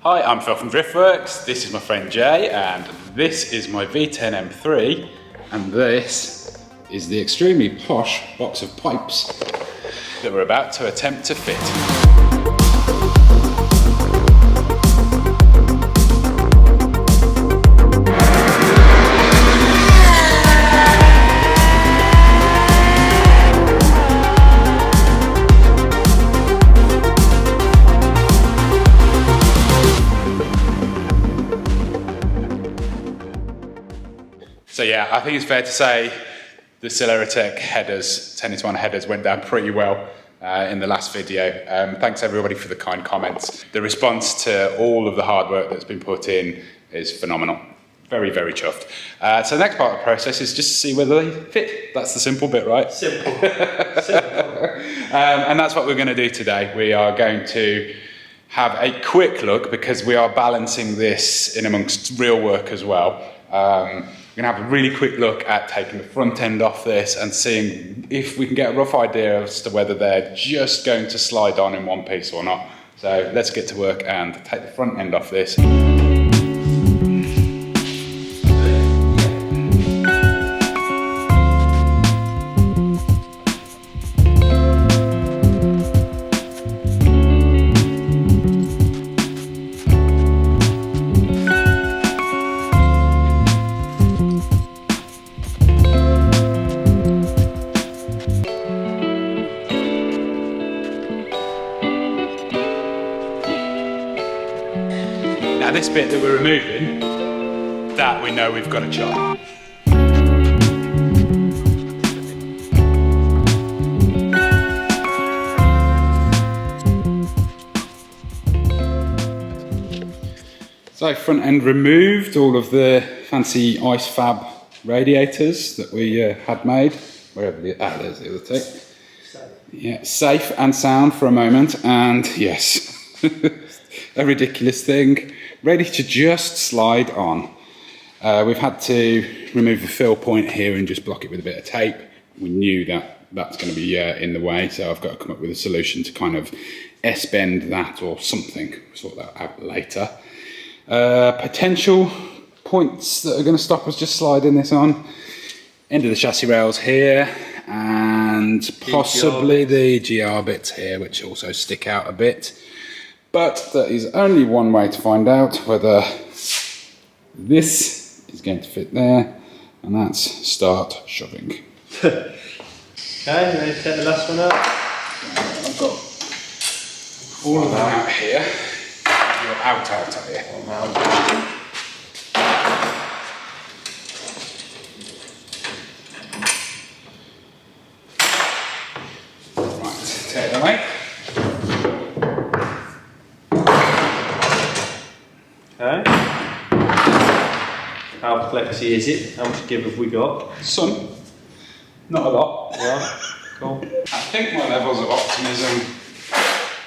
Hi, I'm Phil from Driftworks, this is my friend Jay, and this is my V10 M3, and this is the extremely posh box of pipes that we're about to attempt to fit. So yeah, I think it's fair to say the Celeritech headers, 10-1 headers, went down pretty well in the last video. Thanks everybody for the kind comments. The response to all of the hard work that's been put in is phenomenal. Very, very chuffed. So the next part of the process is just to see whether they fit. That's the simple bit, right? Simple. And that's what we're going to do today. We are going to have a quick look because we are balancing this in amongst real work as well. We're going to have a really quick look at taking the front end off this and seeing if we can get a rough idea as to whether they're just going to slide on in one piece or not. So let's get to work and take the front end off this. Now this bit that we're removing, that we know we've got to chop. So front end removed, all of the fancy ice fab radiators that we had made. Wherever there's the other tape. Yeah, safe and sound for a moment, and yes, a ridiculous thing. Ready to just slide on. We've had to remove the fill point here and just block it with a bit of tape. We knew that that's going to be in the way, so I've got to come up with a solution to kind of S-bend that or something. Sort that out later. Potential points that are going to stop us just sliding this on. End of the chassis rails here, and possibly the GR bits here, which also stick out a bit. But there is only one way to find out whether this is going to fit there, and that's start shoving. Okay, you ready to take the last one out? I've got all of that out here. You're out here. I'm out. Right, take it away. Okay. How flexy is it? How much give have we got? Some, not a lot. Yeah, cool. I think my levels of optimism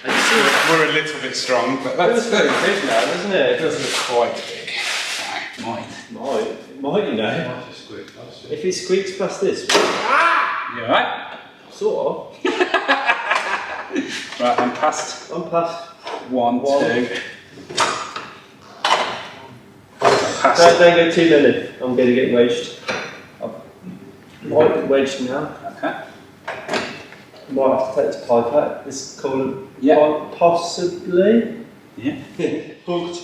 were a little bit strong, but that's very big now, doesn't it? It doesn't look quite big. Might, you know. If it squeaks past this. You alright? Sort of. Right, I'm past. I'm past. One. 2. Don't go too many. I'm going to get wedged. Might get wedged now. Okay. Might have to take this pipe out. This coolant Yeah. pipe, possibly. Yeah. Hooked.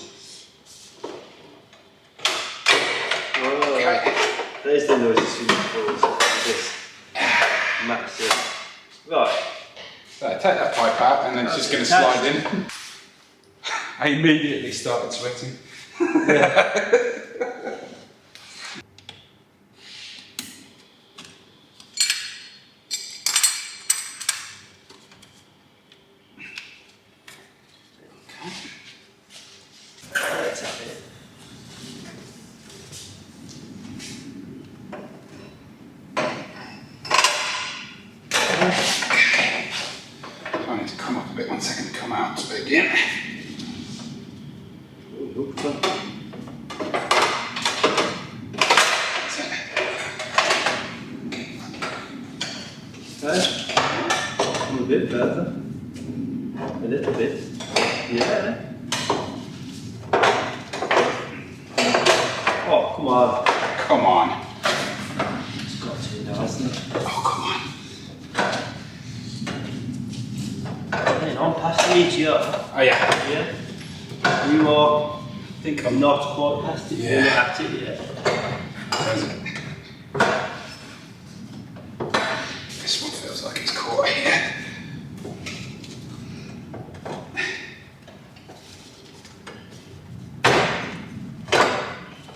Okay. There's the noise of swimming pools. This massive. Right. So take that pipe out and then it's just going to slide in. I immediately started sweating. Yeah. Let's have it. I need to come up a bit 1 second to come out to begin. Hooked up. That's it. Okay. Come a bit further. A little bit. Yeah. Come on. Come on. It's got to now, hasn't it? Oh, come on. Then I'm past the EGR. Oh, yeah. Yeah. You are. I think I'm not quite past it. Yeah. You're not at it yet. Where is it? This one feels like it's caught here.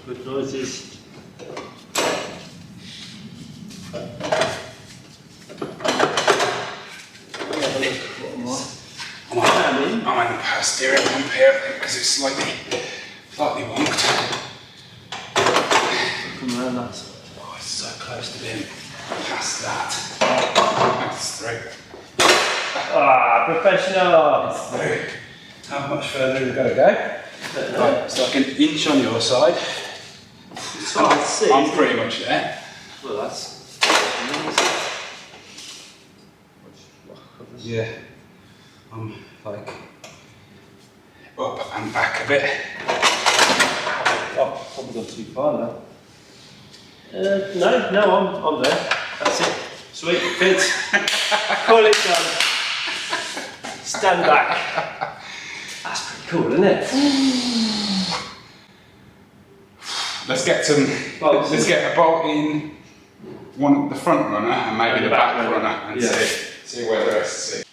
Good noises. I'm on the power steering pump here because it's slightly wonked. Come around that side. Oh, it's so close to being past that. That's through. Ah, professional! It's through. How much further have we got to go? Right, so like an inch on your side. It's hard to see. I'm pretty much there. Well, that's. Yeah. I'm like up and back a bit. Oh, probably gone too far now. No, I'm there. That's it. Sweet, fits. Call it done. Stand back. That's pretty cool, isn't it? Let's get some. Bolts. Let's get a bolt in the front runner and maybe the back runner and see where the rest is.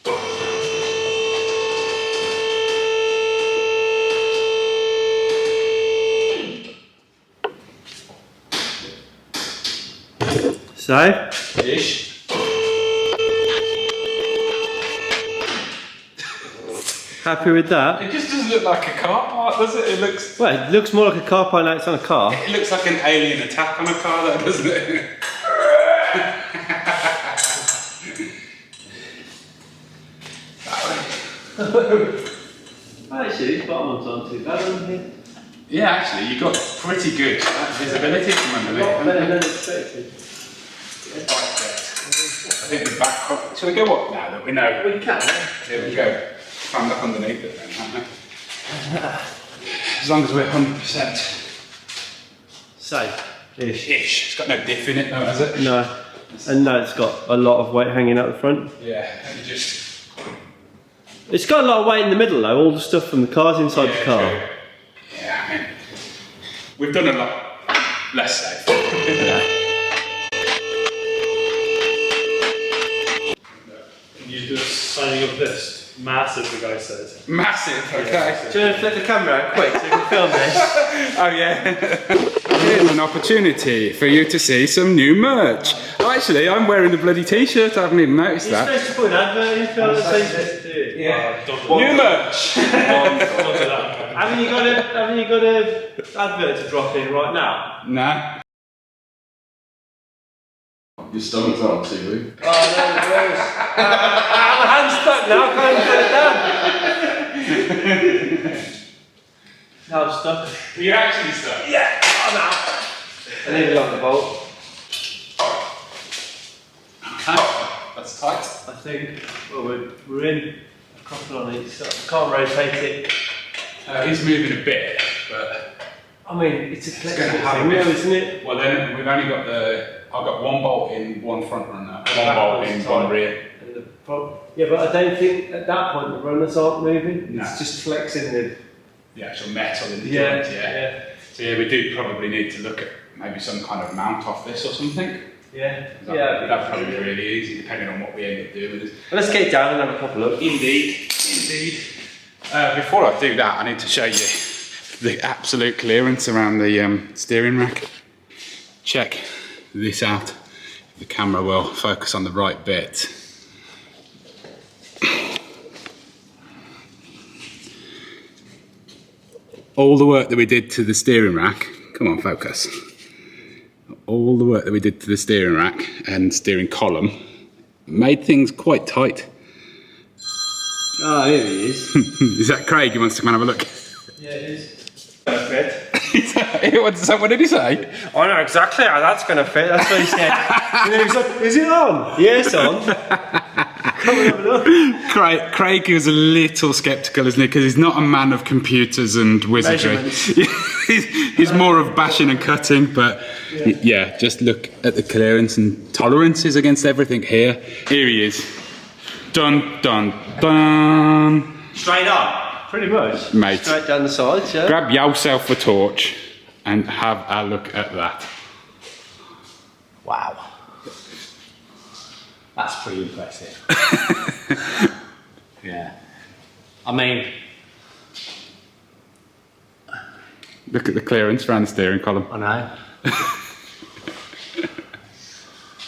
So? Ish. Happy with that? It just doesn't look like a car park, does it? It looks. Well, it looks more like a car park now it's on a car. It looks like an alien attack on a car, though, doesn't it? Actually, these bottom ones aren't too bad on here. Yeah, actually, you got pretty good visibility from underneath. A lot better than expected. I think the back. Shall we go up now that we know? We can. Here we go. Climb up underneath it then, can't we? As long as we're 100% Safe. ish. It's got no diff in it though, has it? No. And no, it's got a lot of weight hanging out the front. Yeah, let me just. It's got a lot of weight in the middle though, all the stuff from the car's inside the car. True. Yeah, I mean, we've done a lot less safe. Can you do a signing of this? Massive, the guy says. Massive, okay. Do you want to flip the camera out quick so we can film this? Oh yeah. Here's an opportunity for you to see some new merch. Oh, actually, I'm wearing the bloody t-shirt, I haven't even noticed You're that. supposed to put an advert in for the same bit too. Yeah. Don't New merch! do that. Haven't you got a advert to drop in right now? No. Your stomach's not on TV. Oh no, the wheels. My hand's stuck now, I can't even put it down. No, I'm stuck. Are you actually stuck? Yeah, I'm out. I need to lock the bolt. Okay. That's tight. I think, well, we're in a couple on each side. I can't rotate it. He's moving a bit, but. I mean, it's a gonna flexible have thing a bit. now, isn't it? Well, then we've only got I've got one bolt in, one front runner, one that bolt one's in, tight. one rear. And yeah, but I don't think at that point the runners aren't moving. No. It's just flexing The actual metal in the yeah, joint, yeah. So yeah, we do probably need to look at maybe some kind of mount off this or something. Yeah. That'd probably be really easy, depending on what we end up doing with this. Well, let's get down and have a proper look. Indeed. Before I do that, I need to show you the absolute clearance around the steering rack. Check this out. The camera will focus on the right bit. All the work that we did to the steering rack, come on, focus. All the work that we did to the steering rack and steering column made things quite tight. Oh, here he is. Is that Craig? He wants to come and have a look. Yeah, it is. Perfect. What did he say? I know exactly how that's going to fit. That's what he said. And then he was like, is it on? Yes, on. Come and have a look. Craig was a little sceptical, isn't he? Because he's not a man of computers and wizardry. he's more of bashing and cutting, but yeah, just look at the clearance and tolerances against everything here. Here he is. Dun, dun, dun. Straight on. Pretty much. Mate. Straight down the sides, yeah. Grab yourself a torch and have a look at that. Wow. That's pretty impressive. Yeah. I mean... Look at the clearance around the steering column. I know.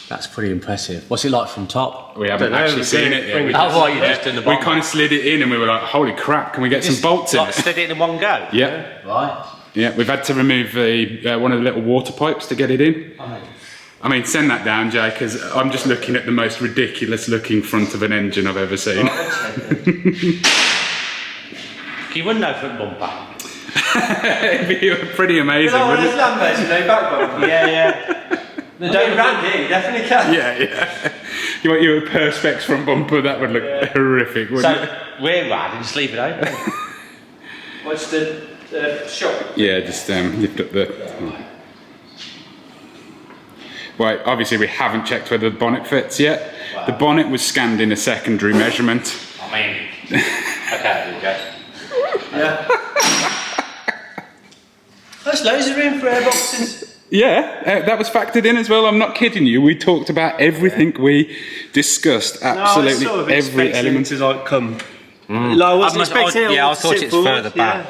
That's pretty impressive. What's it like from top? We haven't actually seen it yet. Oh, right, you just in the bottom. We kind of slid it in and we were like, holy crap, can we get some bolts in it? Slid it in one go? Yeah. Right. Yeah, we've had to remove the one of the little water pipes to get it in. I mean, send that down, Jay, because I'm just looking at the most ridiculous looking front of an engine I've ever seen. Can you run no front bumper? It'd be pretty amazing, wouldn't it? back bumper. Yeah. Don't round here, you definitely can. Yeah. You want your Perspex front bumper, that would look horrific, wouldn't it? We're rad and just leave it open. What's the shop? Yeah, just lift up the... Well, obviously we haven't checked whether the bonnet fits yet. Wow. The bonnet was scanned in a secondary measurement. I mean, okay, there we go. Yeah. There's loads of room for airboxes. Yeah, that was factored in as well. I'm not kidding you. We talked about everything. We discussed absolutely sort of every element. To like come. Like, I wasn't expecting it. I thought it's further back.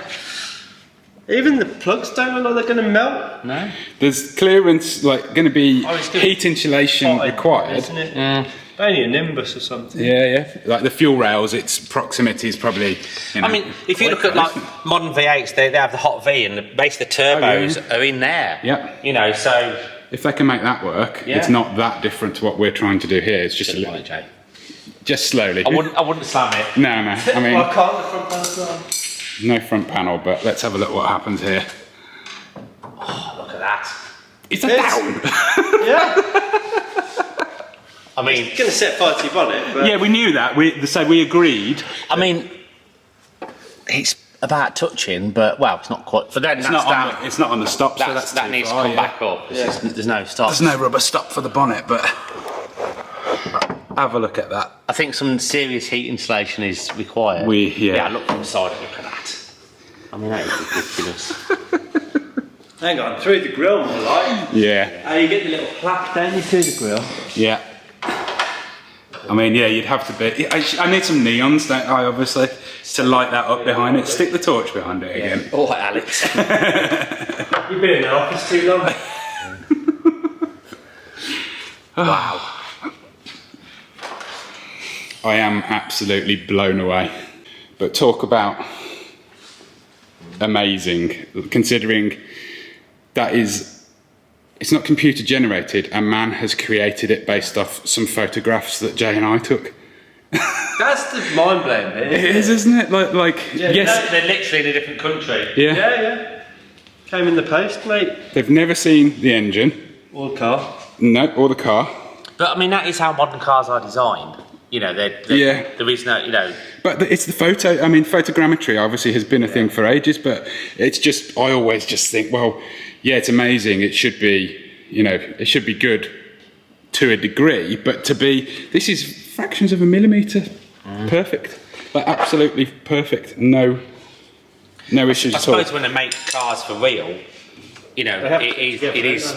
Even the plugs don't look like they're going to melt. No. There's clearance, like going to be heat insulation Hot, required. isn't it? Only a Nimbus or something. Yeah. Like the fuel rails, its proximity is probably. You know, I mean, if you look at like modern V8s, they have the hot V and basically the turbos are in there. Yeah. You know, so. If they can make that work, it's not that different to what we're trying to do here. It's just a little. Jay. Just slowly. I wouldn't slam it. No. I mean, Well, I can't the front panel. no front panel, but let's have a look what happens here. Oh, look at that. It's a down. Yeah. I mean, It's going to set fire to your bonnet, but... Yeah, we knew that. So we agreed. I mean, it's about touching, but well, it's not quite. For then, It's not on the stop, so that's that too needs far, to come back up. There's no stop. There's no rubber stop for the bonnet, but have a look at that. I think some serious heat insulation is required. Yeah. Look from the side. Look at that. I mean, that is ridiculous. Hang on, through the grill more like. Yeah. Oh, you get the little plaque down you through the grill. Yeah. I mean, yeah, you'd have to be. I need some neons, don't I, obviously, to light that up behind it. Stick the torch behind it again. All right, Alex. You've been in the office too long. Wow. I am absolutely blown away. But talk about amazing, considering that it's not computer generated, a man has created it based off some photographs that Jay and I took. That's the mind-blowing bit. It is, isn't it? Yes. They're literally in a different country. Yeah. Yeah. Came in the post, mate. They've never seen the engine. Or the car. No, or the car. But I mean, that is how modern cars are designed. You know, there is no, you know. But it's the photo. I mean, photogrammetry obviously has been a thing for ages, but it's just, I always just think, well, yeah, it's amazing. It should be, it should be good to a degree, but this is fractions of a millimetre perfect. Like, absolutely perfect. No issues at all. I suppose when they make cars for real, it is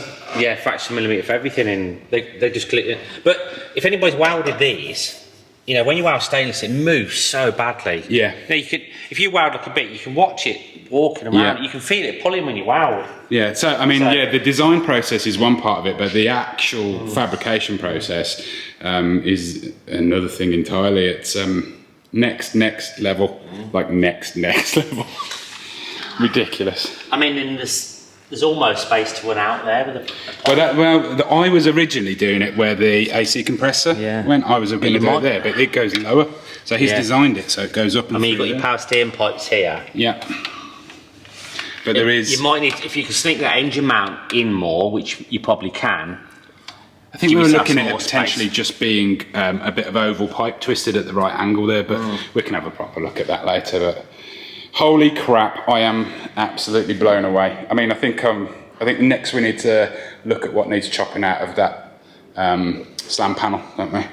fraction of a millimetre for everything, and they just click it. But if anybody's welded these, when you weld stainless, it moves so badly. Yeah. If you weld like a bit, you can watch it walking around. Yeah. You can feel it pulling when you weld. Yeah. So I mean, the design process is one part of it, but the actual fabrication process is another thing entirely. It's next level, like next level. Ridiculous. I mean, there's almost space to run out there with I was originally doing it where the AC compressor went. I was going to do it there, but it goes lower. So he's designed it so it goes up. You've got your power steering pipes here. Yeah. But there is. You might need, if you can sneak that engine mount in more, which you probably can. think we were yourself looking some at it more potentially space. just being a bit of oval pipe twisted at the right angle there, but we can have a proper look at that later. But holy crap, I am absolutely blown away. I mean, I think next we need to look at what needs chopping out of that slam panel, don't we?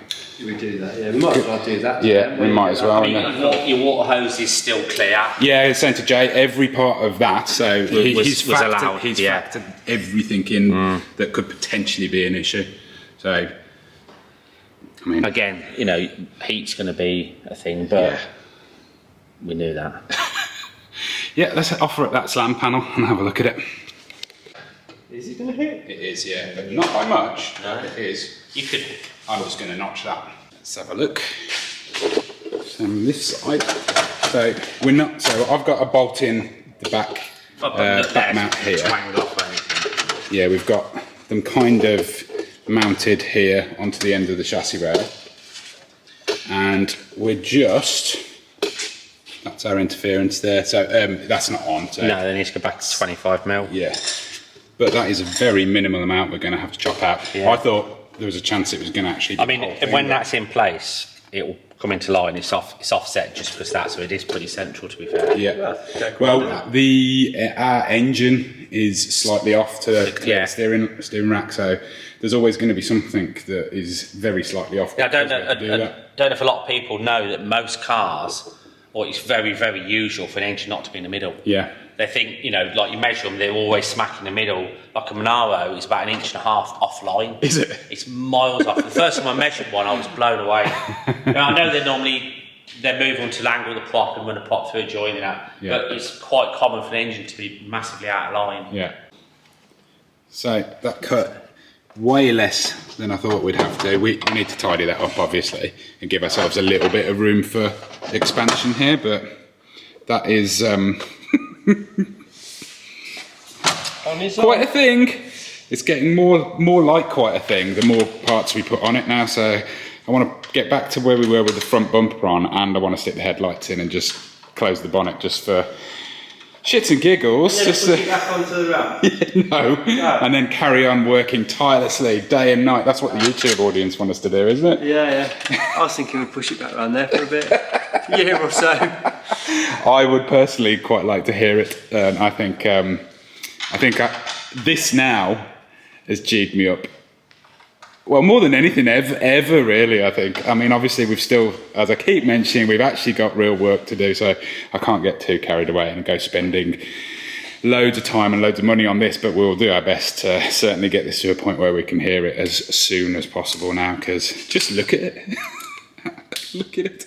We do that, yeah. We might as well do that. Yeah, we might as well. I mean, your water hose is still clear. Yeah, it's sent to Jay, every part of that, so he's allowed, factored everything in that could potentially be an issue. So, I mean... Again, you know, heat's going to be a thing, but we knew that. Yeah, let's offer up that slam panel and have a look at it. Is it going to hit? It is, yeah, but not by much. No. It is. You could... I'm just going to notch that. Let's have a look. So on this side, so we're not. So I've got a bolt in the back, back mount here. Twanged off or anything. Yeah, we've got them kind of mounted here onto the end of the chassis rail, and we're just. That's our interference there. So that's not on. So No, they need to go back to 25 mil. yeah, but that is a very minimal amount we're going to have to chop out. Yeah. I thought there was a chance it was going to actually be I mean, the whole thing, when but- that's in place, it will come into line. It's offset just because that, so it is pretty central, to be fair. Yeah. Well, our engine is slightly off to the steering rack, so there's always going to be something that is very slightly off. Yeah, I don't know. because we have to do that. Don't know if a lot of people know that most cars, or it's very, very usual for an engine not to be in the middle. Yeah. They think, you know, like you measure them, they're always smack in the middle. Like a Monaro is about 1.5 inches offline. Is it? It's miles off. The first time I measured one, I was blown away. Now, I know they move on to angle the prop and run a prop through a joint and that, Yeah. but it's quite common for an engine to be massively out of line. Yeah. So that cut way less than I thought we'd have to. We need to tidy that up, obviously, and give ourselves a little bit of room for expansion here, but that is quite a thing. It's getting more like quite a thing the more parts we put on it now, so I want to get back to where we were with the front bumper on, and I want to stick the headlights in and just close the bonnet just for shits and giggles. Just put it back onto the ramp. no, and then carry on working tirelessly day and night. That's what the YouTube audience want us to do, isn't it? Yeah. I was thinking we'd push it back around there for a bit, a year or so. I would personally quite like to hear it, and I think this now has G'd me up. Well, more than anything ever really, I think. I mean, obviously we've still, as I keep mentioning, we've actually got real work to do, so I can't get too carried away and go spending loads of time and loads of money on this, but we'll do our best to certainly get this to a point where we can hear it as soon as possible now, because just look at it. Look at it.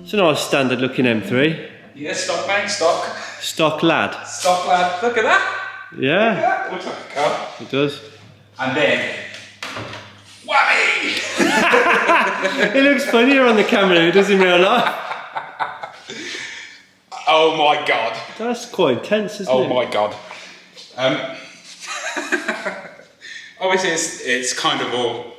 It's a nice standard looking M3. Yeah, stock mate, stock. Stock lad. Stock lad, look at that. Yeah, That looks like a car. it does. And then, whammy! It looks funnier on the camera than it does in real life. Oh my god. That's quite intense, isn't it? Oh my god. Obviously it's kind of all...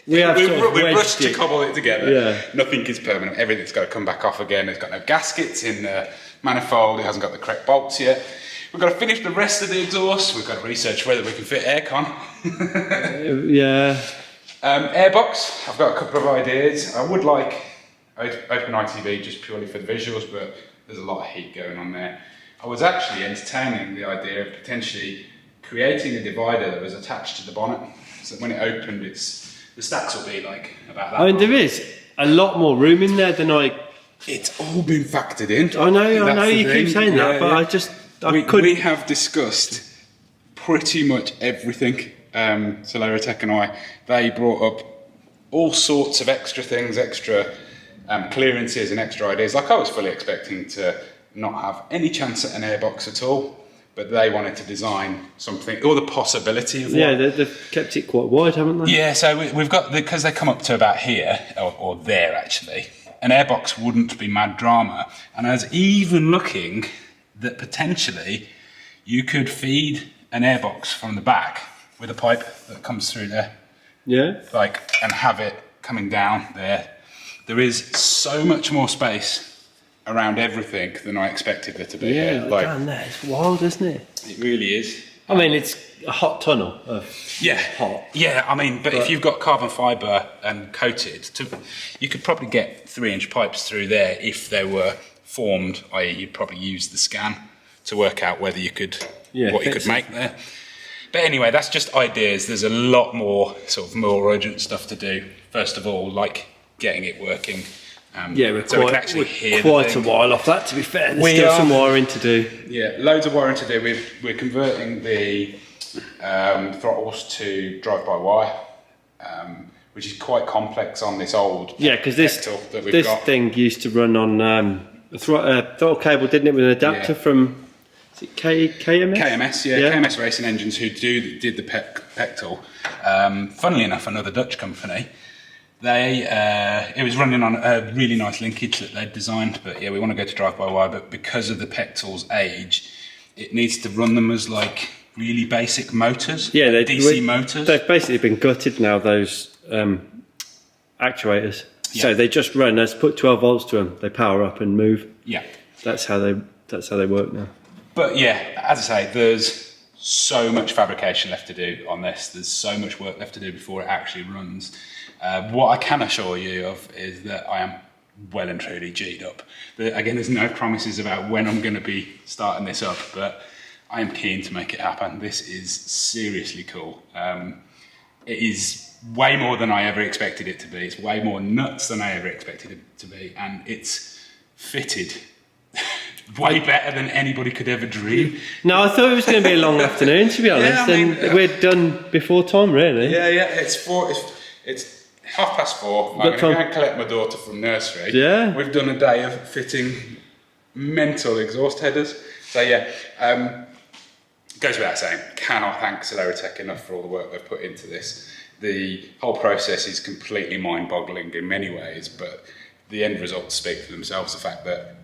We have We've sort of wedged rushed to it. cobble it together. Yeah. Nothing is permanent. Everything's got to come back off again. It's got no gaskets in the manifold. It hasn't got the correct bolts yet. We've got to finish the rest of the exhaust. We've got to research whether we can fit aircon. Yeah. Airbox. I've got a couple of ideas. I would like open ITV just purely for the visuals, but there's a lot of heat going on there. I was actually entertaining the idea of potentially creating a divider that was attached to the bonnet, so when it opened, it's the stacks will be like about that. I mean, there is a lot more room in there than It's all been factored in. I know That's the you keep thing. saying that, Yeah, but yeah. I couldn't. We have discussed pretty much everything. Celeritech and I, they brought up all sorts of extra things, extra clearances and extra ideas. Like I was fully expecting to not have any chance at an airbox at all, but they wanted to design something, or the possibility of one. Yeah, they've kept it quite wide, haven't they? Yeah, so we've got, because they come up to about here, or there actually, an airbox wouldn't be mad drama. And I was even looking that potentially you could feed an airbox from the back with a pipe that comes through there. Yeah. Like, and have it coming down there. There is so much more space around everything than I expected there to be. Yeah, here. Like, down there, it's wild, isn't it? it really is. I mean, it's a hot tunnel of Yeah, hot. yeah. I mean, but if you've got carbon fibre and coated, you could probably get 3-inch pipes through there if they were formed. I.e., you'd probably use the scan to work out whether you could, what you could make there. But anyway, that's just ideas. There's a lot more sort of more urgent stuff to do. First of all, like getting it working. Yeah, we're so we can actually hear quite a while off that, to be fair. There's still some wiring to do. Yeah, loads of wiring to do. We're converting the throttles to drive-by-wire, which is quite complex on this old because this thing used to run on a throttle cable, didn't it, with an adapter from, is it KMS? KMS, yeah, KMS Racing Engines, who did the Pectoral. Funnily enough, another Dutch company. It was running on a really nice linkage that they'd designed, but yeah, we want to go to drive-by-wire, but because of the Pectoral's age, it needs to run them as like really basic motors, yeah, DC motors. They've basically been gutted now, those actuators. Yeah. So they just run, let's put 12 volts to them, they power up and move. Yeah. That's how they work now. But yeah, as I say, there's so much fabrication left to do on this. There's so much work left to do before it actually runs. What I can assure you of is that I am well and truly G'd up. Again, there's no promises about when I'm going to be starting this up, but I am keen to make it happen. This is seriously cool. It is way more than I ever expected it to be. It's way more nuts than I ever expected it to be, and it's fitted way better than anybody could ever dream. No, I thought it was going to be a long afternoon, to be honest, and we're done before time, really. Yeah, it's 4:30. I'm going to go and collect my daughter from nursery. Yeah. We've done a day of fitting mental exhaust headers. So yeah, goes without saying, cannot thank Celeritech enough for all the work they've put into this. The whole process is completely mind-boggling in many ways, but the end results speak for themselves. The fact that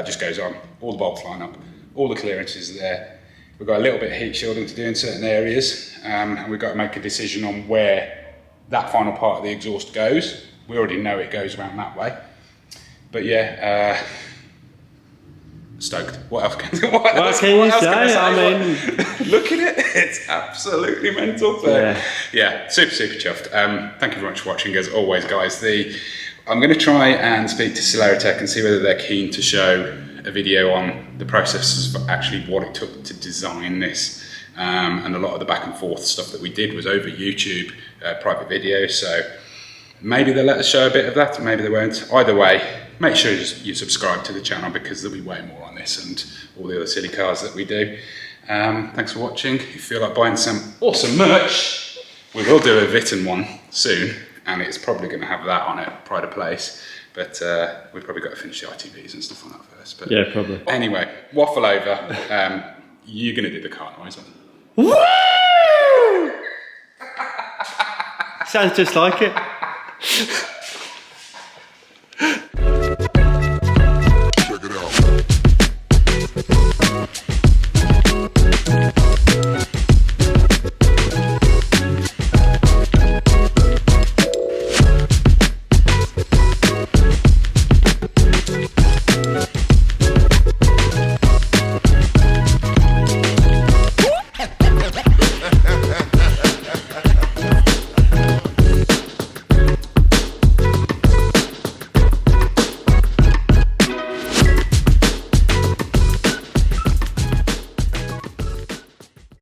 just goes on, all the bolts line up, all the clearances are there. We've got a little bit of heat shielding to do in certain areas, and we've got to make a decision on where that final part of the exhaust goes. We already know it goes around that way. But yeah, stoked. What else can you say? I mean, look at it. It's absolutely mental. So, yeah, super chuffed. Thank you very much for watching, as always, guys. I'm going to try and speak to Celeritech and see whether they're keen to show a video on the processes of actually what it took to design this. And a lot of the back and forth stuff that we did was over YouTube, private videos, so maybe they'll let us show a bit of that, maybe they won't. Either way, make sure you subscribe to the channel, because there'll be way more on this and all the other silly cars that we do. Thanks for watching. If you feel like buying some awesome merch, we will do a V10 one soon, and it's probably going to have that on it, pride of place, but we've probably got to finish the ITVs and stuff on that first. But yeah, probably. Anyway, waffle over. You're going to do the car noise, aren't you? Woo! Sounds just like it.